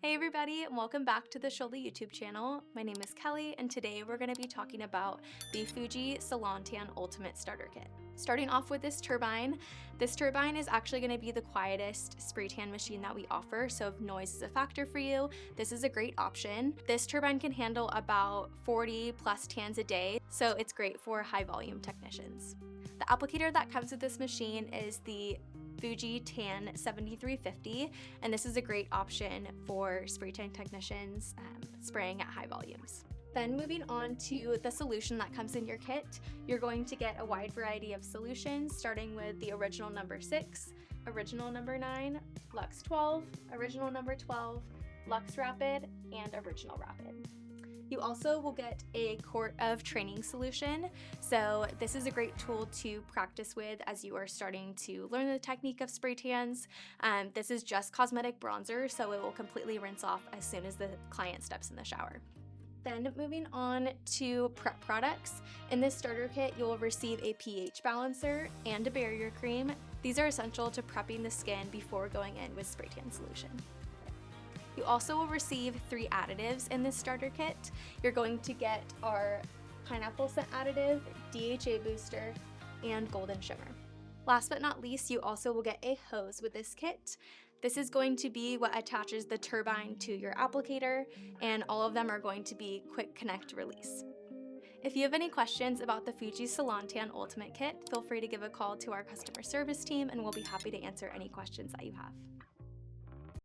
Hey everybody, and welcome back to the SJOLIE YouTube channel. My name is Kelly, and today we're going to be talking about the FUJI SALONTAN Ultimate Starter Kit. Starting off with this turbine is actually going to be the quietest spray tan machine that we offer, so if noise is a factor for you, this is a great option. This turbine can handle about 40 plus tans a day, so it's great for high volume technicians. The applicator that comes with this machine is the Fuji TAN7350, and this is a great option for spray tan technicians spraying at high volumes. Then moving on to the solution that comes in your kit, you're going to get a wide variety of solutions, starting with the original number 6, original number 9, Lux 12, original number 12, Lux Rapid, and original Rapid. You also will get a quart of training solution, so this is a great tool to practice with as you are starting to learn the technique of spray tans. This is just cosmetic bronzer, so it will completely rinse off as soon as the client steps in the shower. Then moving on to prep products. In this starter kit, you'll receive a pH balancer and a barrier cream. These are essential to prepping the skin before going in with spray tan solution. You also will receive 3 additives in this starter kit. You're going to get our pineapple scent additive, DHA booster, and golden shimmer. Last but not least, you also will get a hose with this kit. This is going to be what attaches the turbine to your applicator, and all of them are going to be quick connect release. If you have any questions about the FUJI SALONTAN Ultimate Kit, feel free to give a call to our customer service team and we'll be happy to answer any questions that you have.